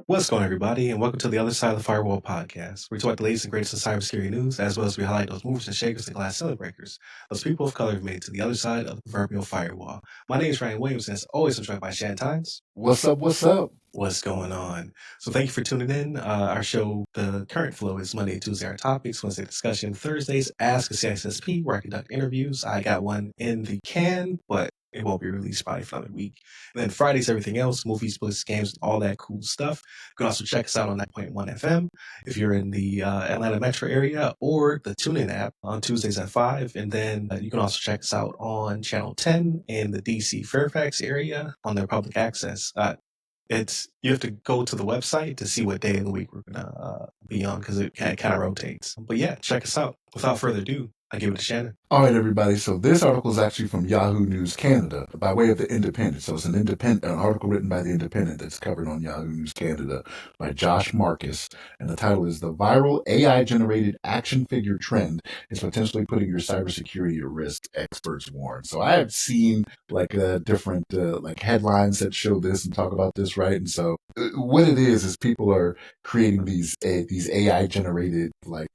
What's going on, everybody, and welcome to the Other Side of the Firewall podcast. We talk the latest and greatest in cybersecurity news, as well as we highlight those movers and shakers and glass ceiling breakers. Those people of color have made it to the other side of the proverbial firewall. My name is Ryan Williams, and as always, I'm joined by Shan Tynes. What's up? What's up? What's going on? So thank you for tuning in. Our show, the current flow is Monday, Tuesday, our topics, Wednesday discussion, Thursdays, Ask a CISSP, where I conduct interviews. I got one in the can, but it won't be released probably for another week. And then Fridays, everything else, movies, books, games, all that cool stuff. You can also check us out on 9.1 FM if you're in the Atlanta metro area, or the TuneIn app on Tuesdays at 5. And then you can also check us out on Channel 10 in the DC Fairfax area on their public access. You have to go to the website to see what day of the week we're gonna be on, because it kind of rotates. But yeah, check us out. Without further ado, I give it to Shannon. All right, everybody. So this article is actually from Yahoo News Canada by way of the Independent. So it's an article written by the Independent that's covered on Yahoo News Canada by Josh Marcus. And the title is "The Viral AI-Generated Action Figure Trend is Potentially Putting Your Cybersecurity at Risk, Experts Warn." So I have seen different headlines that show this and talk about this, right? And so what it is people are creating these AI-generated, I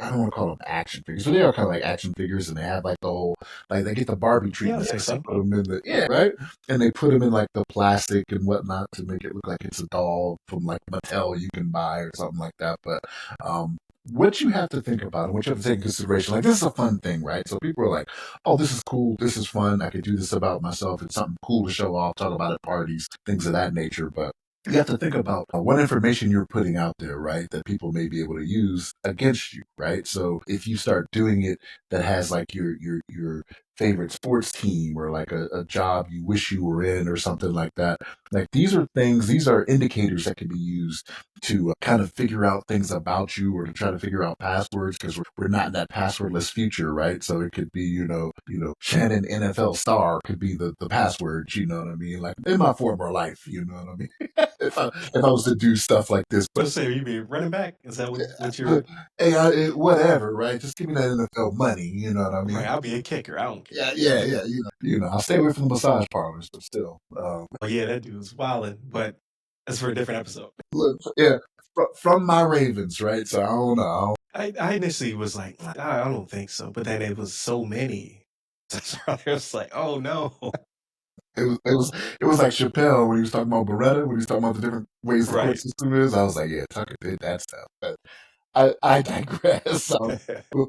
don't want to call them action figures, but they are kind of like action figures, and they have the whole, they get the Barbie treatment. Yeah, so. Put them in right? And they put them in the plastic and whatnot to make it look like it's a doll from Mattel you can buy or something like that. But what you have to think about and what you have to take into consideration, this is a fun thing, right? So people are like, oh, this is cool, this is fun, I could do this about myself, it's something cool to show off, talk about at parties, things of that nature. But you have to think about what information you're putting out there, right, that people may be able to use against you, right? So if you start doing it that has your favorite sports team or a job you wish you were in or something like that, these are indicators that can be used to kind of figure out things about you, or to try to figure out passwords, because we're not in that passwordless future, right? So it could be, Shannon NFL star could be the password, you know what I mean? In my former life, you know what I mean? if I was to do stuff like this. But say, you be running back? Is that what you're? Hey, whatever, right? Just give me that NFL money, you know what I mean? Right, I'll be a kicker. I don't care. Yeah. I'll stay away from the massage parlors, but still. Yeah, that dude's wilding, but that's for a different episode. Look, yeah, from my Ravens, right? So I don't know. I initially was like, I don't think so, but then it was so many. I was like, oh no. It was like Chappelle when he was talking about Beretta, when he was talking about the different ways the court system is. I was like, yeah, Tucker did that stuff. But I digress. So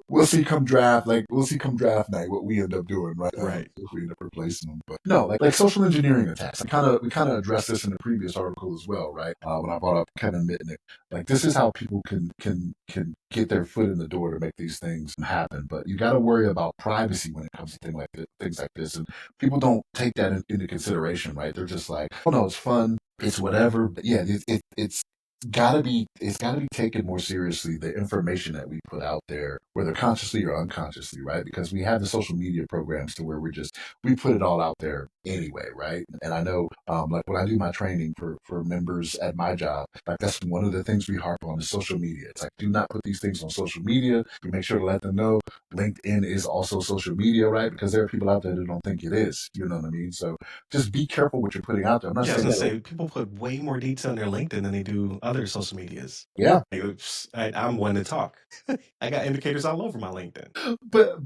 we'll see come draft night what we end up doing, right? If we end up replacing them. But no, like social engineering attacks. We kind of addressed this in the previous article as well, right? When I brought up kind of admitting it, this is how people can get their foot in the door to make these things happen. But you got to worry about privacy when it comes to things like this, and people don't take that into consideration, right? They're just like, oh no, it's fun, it's whatever. But yeah, it's gotta be taken more seriously, the information that we put out there, whether consciously or unconsciously, right? Because we have the social media programs to where we put it all out there anyway, right? And I know, when I do my training for members at my job, that's one of the things we harp on is social media. It's do not put these things on social media. We make sure to let them know LinkedIn is also social media, right? Because there are people out there that don't think it is, you know what I mean? So just be careful what you're putting out there. I'm not saying I was gonna say, people put way more detail on their LinkedIn than they do other social medias. Yeah. I'm one to talk. I got indicators all over my LinkedIn. But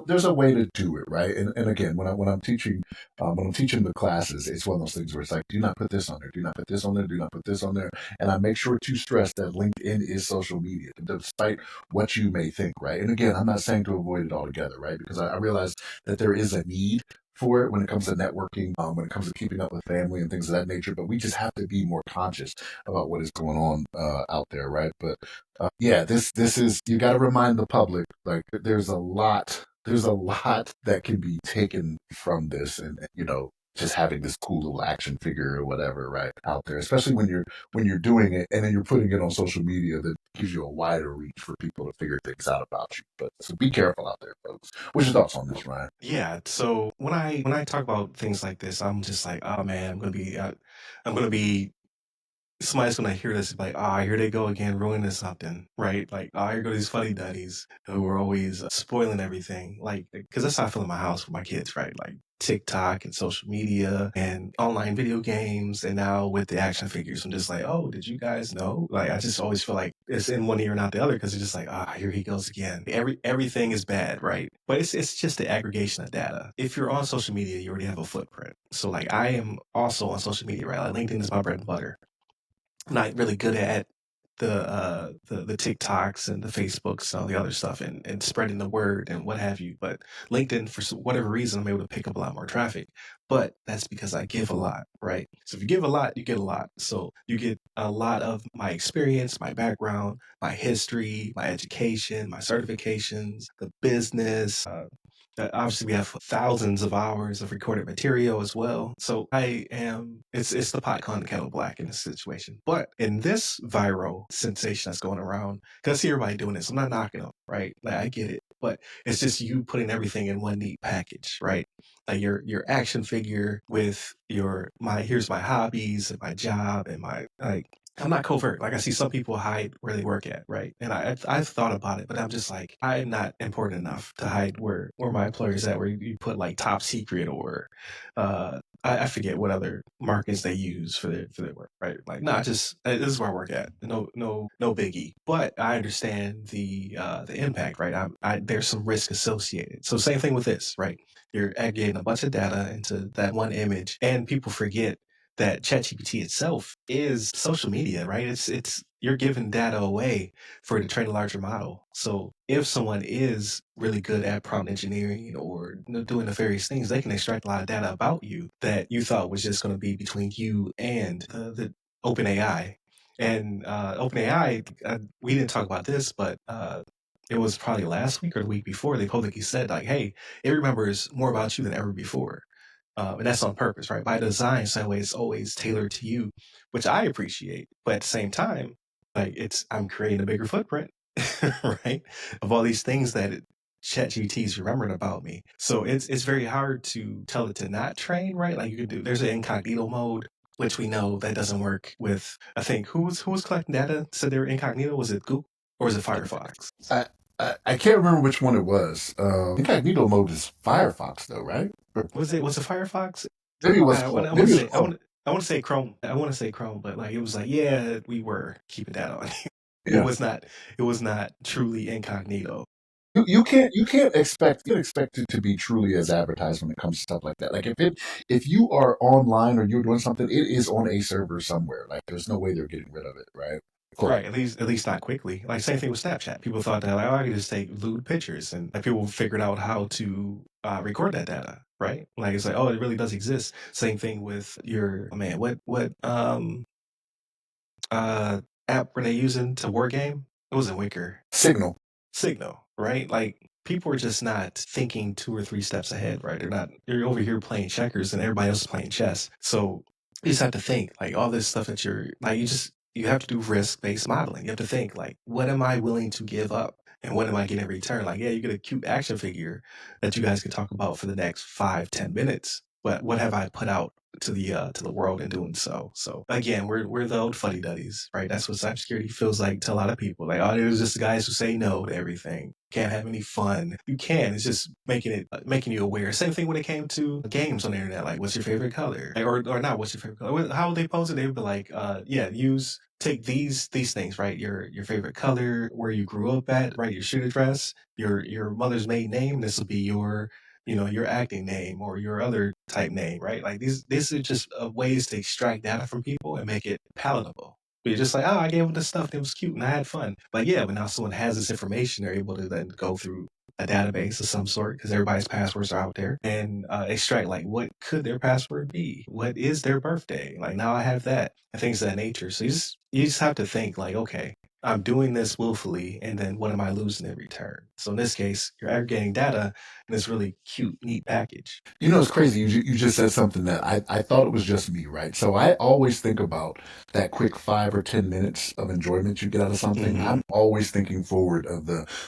there's a way to do it, right? And again, when I'm teaching the classes, it's one of those things where it's do not put this on there, do not put this on there, do not put this on there. And I make sure to stress that LinkedIn is social media, despite what you may think, right? And again, I'm not saying to avoid it altogether, right? Because I realize that there is a need for it when it comes to networking, when it comes to keeping up with family and things of that nature. But we just have to be more conscious about what is going on out there, right? But yeah, this is, you got to remind the public, there's a lot that can be taken from this, and just having this cool little action figure or whatever, right, out there, especially when you're doing it and then you're putting it on social media, that gives you a wider reach for people to figure things out about you. But so be careful out there, folks. What's your thoughts on this, Ryan? Yeah. So when I talk about things like this, I'm just like, oh man, I'm gonna be somebody's gonna hear this and be like, ah, here they go again, ruining something, right? Like, ah, here go these funny duddies who are always spoiling everything. Like, because that's how I feel in my house with my kids, right? Like TikTok and social media and online video games, and now with the action figures, I'm just like, oh, did you guys know? Like, I just always feel like it's in one ear and out the other because it's just like, ah, here he goes again. Everything is bad, right? But it's just the aggregation of data. If you're on social media, you already have a footprint. So like, I am also on social media, right? Like LinkedIn is my bread and butter. I'm not really good at the TikToks and the Facebooks and all the other stuff and spreading the word and what have you. But LinkedIn, for whatever reason, I'm able to pick up a lot more traffic. But that's because I give a lot, right? So if you give a lot, you get a lot. So you get a lot of my experience, my background, my history, my education, my certifications, the business. Obviously, we have thousands of hours of recorded material as well. So it's the pot calling the kettle black in this situation. But in this viral sensation that's going around, because I see everybody doing this, I'm not knocking them, right? Like I get it, but it's just you putting everything in one neat package, right? Like your action figure with here's my hobbies and my job and my like. I'm not covert. Like I see some people hide where they work at, right? And I've thought about it, but I'm just like I'm not important enough to hide where my employer's at. Where you put like top secret or I forget what other markets they use for their work, right? Like nah, just this is where I work at. No biggie. But I understand the impact, right? There's some risk associated. So same thing with this, right? You're aggregating a bunch of data into that one image, and people forget that ChatGPT itself is social media, right? It's you're giving data away for to train a larger model. So if someone is really good at prompt engineering or doing the various things, they can extract a lot of data about you that you thought was just going to be between you and the OpenAI. And OpenAI, we didn't talk about this, but it was probably last week or the week before they publicly said like, "Hey, it remembers more about you than ever before." And that's on purpose, right? By design, so it's always tailored to you, which I appreciate. But at the same time, like I'm creating a bigger footprint, right? Of all these things that ChatGPT is remembering about me. So it's very hard to tell it to not train, right? Like you could do. There's an incognito mode, which we know that doesn't work with. I think who was collecting data said they were incognito. Was it Google or was it Firefox? I can't remember which one it was. Incognito mode is Firefox, though, right? Was it Firefox? Maybe it was I Chrome. want to Maybe it was say Chrome. I want to say Chrome. I want to say Chrome, but like it was like yeah, we were keeping that on. It Yeah. was not. It was not truly incognito. You can't expect it to be truly as advertised when it comes to stuff like that. Like if you are online or you're doing something, it is on a server somewhere. Like there's no way they're getting rid of it, right? Cool. Right, at least not quickly. Like same thing with Snapchat. People thought that like, oh, I could just take lewd pictures, and like, people figured out how to record that data. Right, like it's like oh, it really does exist. Same thing with your oh, man. What uh app were they using to war game? It wasn't Wicker. Signal. Signal, right? Like people are just not thinking two or three steps ahead, right? They're over here playing checkers and everybody else is playing chess. So you just have to think like all this stuff that you're like, you have to do risk-based modeling. You have to think like, what am I willing to give up? And what am I getting in return? Like, yeah, you get a cute action figure that you guys can talk about for the next 5-10 minutes. But what have I put out to the world in doing so? So again, we're the old fuddy duddies, right? That's what cybersecurity feels like to a lot of people. Like, oh, there's just guys who say no to everything. Can't have any fun. You can. It's just making you aware. Same thing when it came to games on the internet. Like, what's your favorite color? Like, or not? What's your favorite color? How would they pose it? They would be like, yeah, take these things, right? Your favorite color, where you grew up at, right? Your street address, your mother's maiden name. This will be your acting name or your other type name, right? Like these are just ways to extract data from people and make it palatable. But you're just like, oh, I gave them this stuff. It was cute and I had fun. But yeah, but now someone has this information, they're able to then go through a database of some sort because everybody's passwords are out there and extract like what could their password be? What is their birthday? Like now I have that and things of that nature. So you just have to think like, okay, I'm doing this willfully, and then what am I losing in return? So in this case, you're aggregating data in this really cute, neat package. You know, it's crazy. You just said something that I thought it was just me, right? So I always think about that quick 5 or 10 minutes of enjoyment you get out of something. Mm-hmm. I'm always thinking forward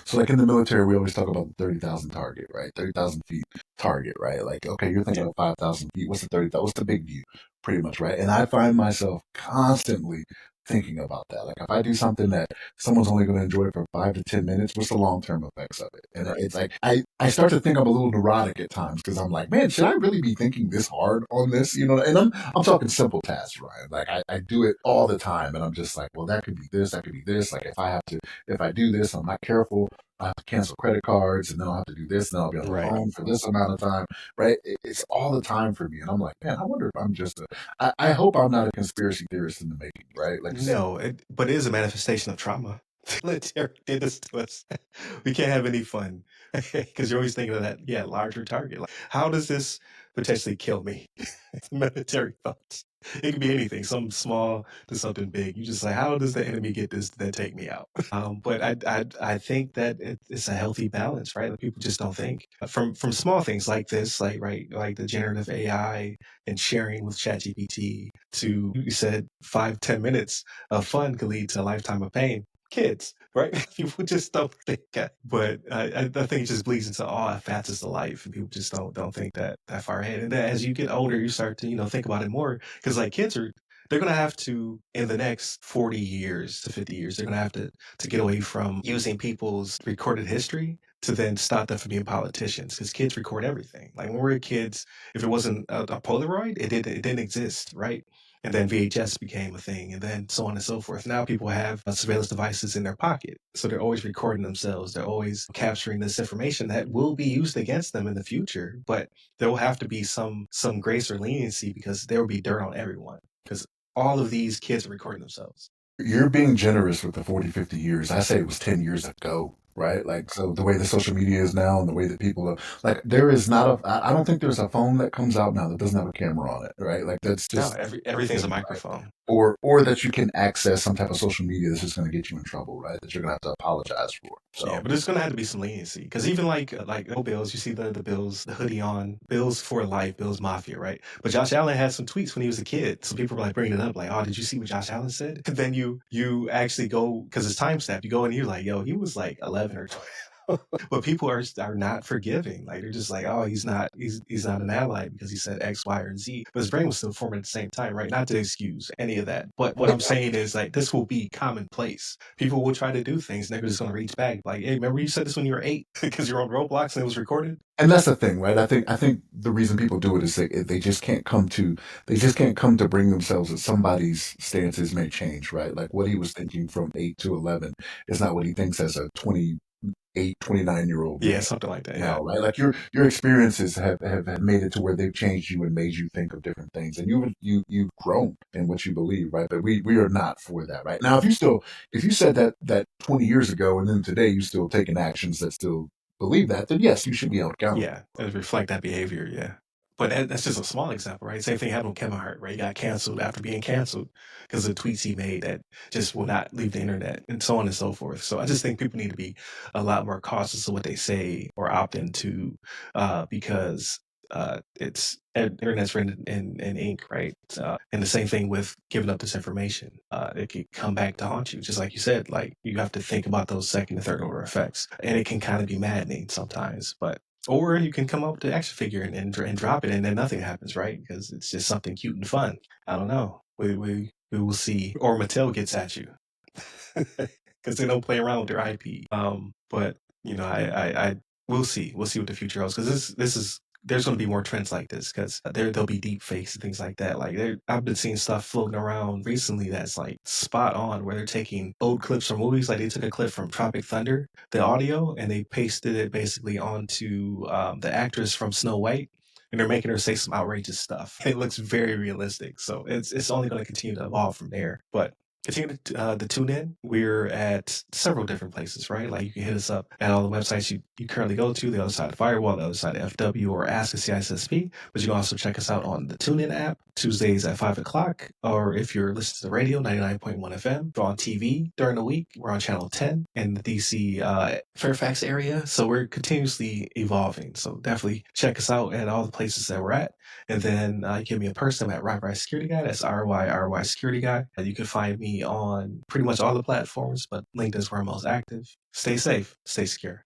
so like in the military, we always talk about the 30,000 target, right? 30,000 feet target, right? Like, okay, you're thinking Yeah. of 5,000 feet. What's the 30,000? What's the big view, pretty much, right? And I find myself constantly thinking about that. Like if I do something that someone's only going to enjoy for 5 to 10 minutes, what's the long term effects of it? And it's like I start to think I'm a little neurotic at times because I'm like, man, should I really be thinking this hard on this? You know, and I'm talking simple tasks, Ryan. Like I do it all the time, and I'm just like, well, that could be this, that could be this. Like if I do this, I'm not careful. I have to cancel credit cards, and then I'll have to do this, and then I'll be on the phone for this amount of time, right? It's all the time for me, and I'm like, man, I wonder if I'm just I hope I'm not a conspiracy theorist in the making, right? Like, no, but it is a manifestation of trauma. Military did this to us. We can't have any fun because you're always thinking of that, yeah, larger target. Like, how does this potentially kill me? Military thoughts. It could be anything, something small to something big. You just like, how does the enemy get this to then take me out? But I think that it's a healthy balance, right? Like people just don't think from small things like this, like right, like the generative AI and sharing with ChatGPT to you said 5-10 minutes of fun could lead to a lifetime of pain. Kids, right? People just don't think that. But I think it just bleeds into all facets of life, and people just don't think that far ahead. And then as you get older, you start to think about it more because like kids are they're gonna have to in the next 40 years to 50 years they're gonna have to get away from using people's recorded history to then stop them from being politicians because kids record everything. Like when we were kids, if it wasn't a Polaroid, it didn't exist, right? And then VHS became a thing, and then so on and so forth. Now people have surveillance devices in their pocket, so they're always recording themselves. They're always capturing this information that will be used against them in the future. But there will have to be some grace or leniency because there will be dirt on everyone. Because all of these kids are recording themselves. you're being generous with the 40, 50 years. I say it was 10 years ago, right? Like, so the way the social media is now and the way that people are, like, there is not I don't think there's a phone that comes out now that doesn't have a camera on it, right? Like, that's No, just, everything's a microphone. or that you can access some type of social media that's just going to get you in trouble, right? That you're going to have to apologize for. Yeah, So, but there's gonna have to be some leniency because even like no bills, you see the bills, the hoodie on, bills for life, bills mafia, right? But Josh Allen had some tweets when he was a kid, so people were like bringing it up, like, oh, did you see what Josh Allen said? And then you actually go because it's time stamped. You go and you're like, yo, he was like 11 or 12. But people are not forgiving. Like they're just like, oh, he's not an ally because he said X, Y, or Z. But his brain was still forming at the same time, right? Not to excuse any of that. But what I'm saying is like this will be commonplace. People will try to do things and they're just gonna reach back. Like, hey, remember you said this when you were 8 because you're on Roblox and it was recorded? and that's the thing, right? I think the reason people do it is they just can't come to bring themselves that somebody's stances may change, right? Like what he was thinking from 8 to 11 is not what he thinks as a 28, 29-year-old Yeah, man something like that. now, Yeah. right? Like your experiences have made it to where they've changed you and made you think of different things, and you've grown in what you believe, right? But we are not for that, right? Now, if you said that 20 years ago and then today you still taking actions that still believe that, then yes, you should be held accountable. Yeah, and reflect that behavior. Yeah, but that's just a small example, right? Same thing happened with Kevin Hart, right? He got canceled after being canceled because of tweets he made that just will not leave the internet, and so on and so forth. So I just think people need to be a lot more cautious of what they say or opt into, because it's internet's written in ink, right? And the same thing with giving up this information. It could come back to haunt you, just like you said. Like you have to think about those second and third order effects, and it can kind of be maddening sometimes. But or you can come up with the action figure and drop it, and then nothing happens, right? Because it's just something cute and fun. I don't know. We will see. Or Mattel gets at you because they don't play around with their IP. But I we'll see. We'll see what the future holds because this is there's going to be more trends like this because there'll be deep fakes and things like that. Like I've been seeing stuff floating around recently that's like spot on where they're taking old clips from movies. Like they took a clip from Tropic Thunder, the audio, and they pasted it basically onto the actress from Snow White. And they're making her say some outrageous stuff. It looks very realistic, so it's only going to continue to evolve from there. But continue to tune in. We're at several different places, right? Like you can hit us up at all the websites you currently go to, the other side of Firewall, the other side of FW, or Ask a CISSP. But you can also check us out on the TuneIn app, Tuesdays at 5 o'clock. Or if you're listening to the radio, 99.1 FM. We're on TV during the week. We're on Channel 10 in the DC Fairfax area. So we're continuously evolving. So definitely check us out at all the places that we're at. And then you can be in person at RY Security Guy. That's RY Security Guy. You can find me on pretty much all the platforms, but LinkedIn is where I'm most active. Stay safe, stay secure.